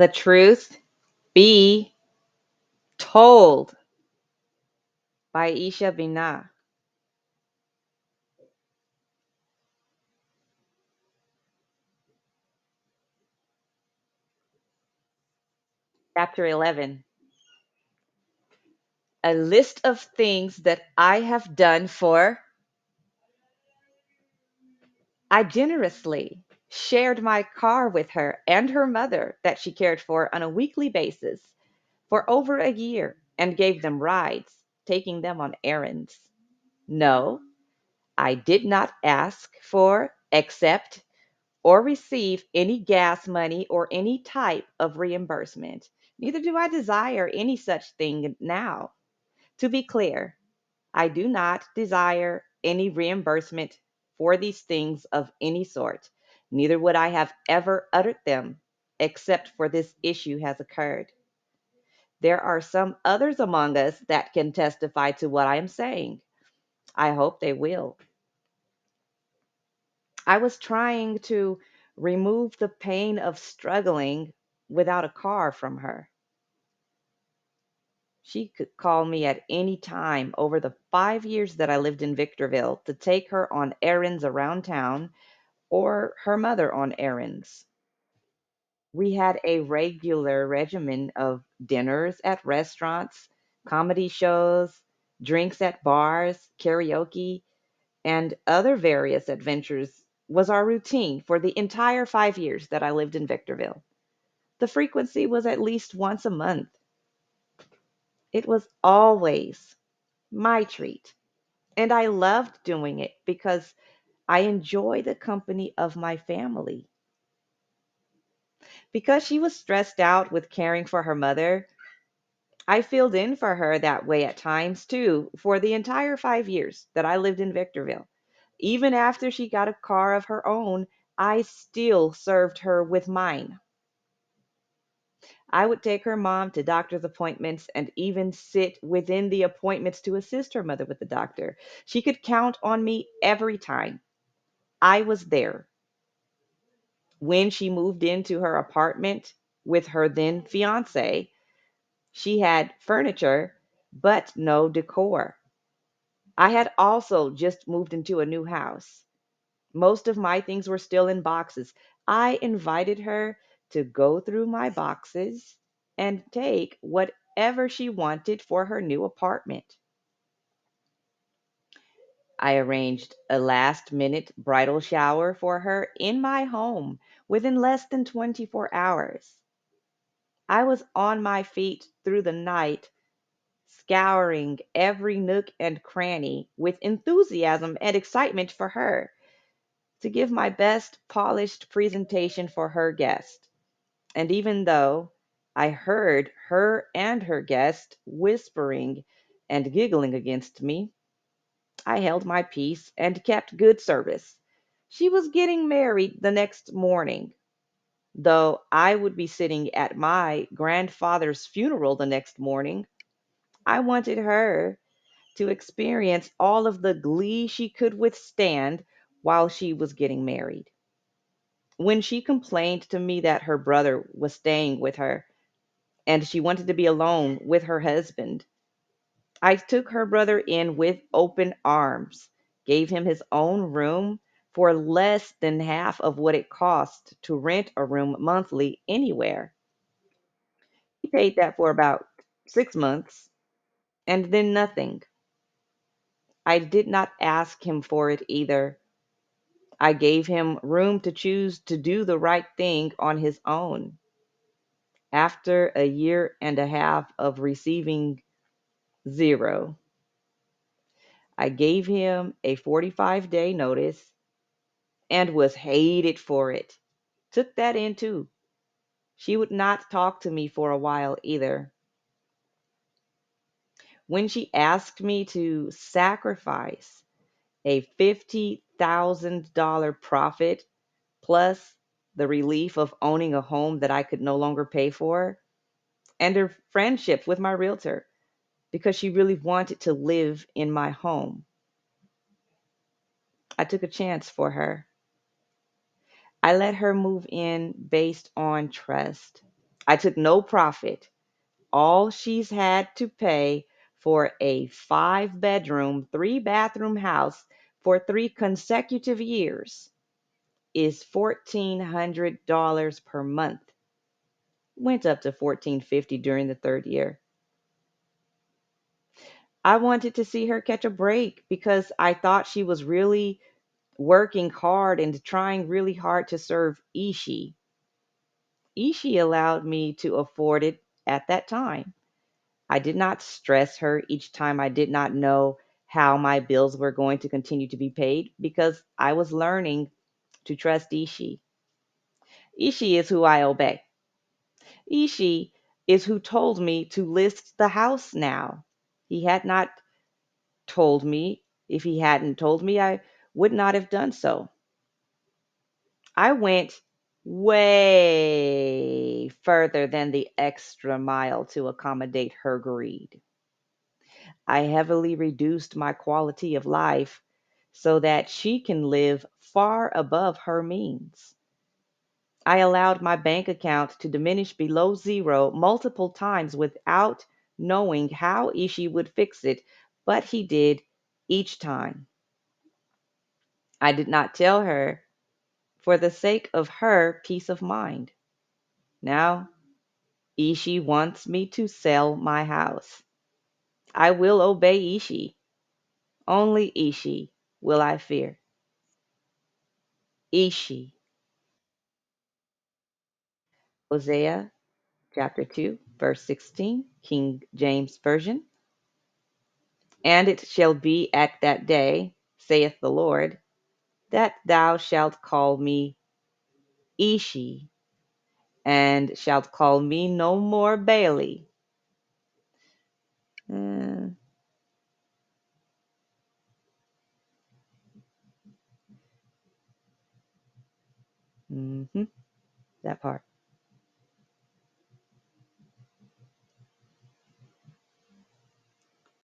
The Truth Be Told by Isha Binah. Chapter 11. A list of things that I have done for. I generously shared my car with her and her mother that she cared for on a weekly basis for over a year and gave them rides, taking them on errands. No, I did not ask for, accept, or receive any gas money or any type of reimbursement. Neither do I desire any such thing now. To be clear, I do not desire any reimbursement for these things of any sort. Neither would I have ever uttered them, except for this issue has occurred. There are some others among us that can testify to what I am saying. I hope they will. I was trying to remove the pain of struggling without a car from her. She could call me at any time over the 5 years that I lived in Victorville to take her on errands around town or her mother on errands. We had a regular regimen of dinners at restaurants, comedy shows, drinks at bars, karaoke, and other various adventures was our routine for the entire 5 years that I lived in Victorville. The frequency was at least once a month. It was always my treat, and I loved doing it because I enjoy the company of my family. Because she was stressed out with caring for her mother, I filled in for her that way at times too for the entire 5 years that I lived in Victorville. Even after she got a car of her own, I still served her with mine. I would take her mom to doctor's appointments and even sit within the appointments to assist her mother with the doctor. She could count on me every time. I was there. When she moved into her apartment with her then fiance, she had furniture, but no decor. I had also just moved into a new house. Most of my things were still in boxes. I invited her to go through my boxes and take whatever she wanted for her new apartment. I arranged a last minute bridal shower for her in my home within less than 24 hours. I was on my feet through the night, scouring every nook and cranny with enthusiasm and excitement for her, to give my best polished presentation for her guest. And even though I heard her and her guest whispering and giggling against me, I held my peace and kept good service. She was getting married the next morning, though I would be sitting at my grandfather's funeral the next morning. I wanted her to experience all of the glee she could withstand while she was getting married. When she complained to me that her brother was staying with her and she wanted to be alone with her husband, I took her brother in with open arms, gave him his own room for less than half of what it cost to rent a room monthly anywhere. He paid that for about 6 months and then nothing. I did not ask him for it either. I gave him room to choose to do the right thing on his own. After a year and a half of receiving zero, I gave him a 45-day notice and was hated for it. Took that in too. She would not talk to me for a while either. When she asked me to sacrifice a $50,000 profit plus the relief of owning a home that I could no longer pay for, and her friendship with my realtor because she really wanted to live in my home, I took a chance for her. I let her move in based on trust. I took no profit. All she's had to pay for a 5 bedroom, 3 bathroom house for 3 consecutive years is $1,400 per month. Went up to $1,450 during the third year. I wanted to see her catch a break because I thought she was really working hard and trying really hard to serve Ishi. Ishi allowed me to afford it at that time. I did not stress her each time I did not know how my bills were going to continue to be paid because I was learning to trust Ishi. Ishi is who I obey. Ishi is who told me to list the house now. He had not told me. If he hadn't told me, I would not have done so. I went way further than the extra mile to accommodate her greed. I heavily reduced my quality of life so that she can live far above her means. I allowed my bank account to diminish below zero multiple times without knowing how Ishi would fix it, but he did each time. I did not tell her for the sake of her peace of mind. Now, Ishi wants me to sell my house. I will obey Ishi. Only Ishi will I fear. Ishi. Hosea chapter 2, verse 16, King James Version. And it shall be at that day, saith the Lord, that thou shalt call me Ishi, and shalt call me no more Bailey. Uh, mhm, that part.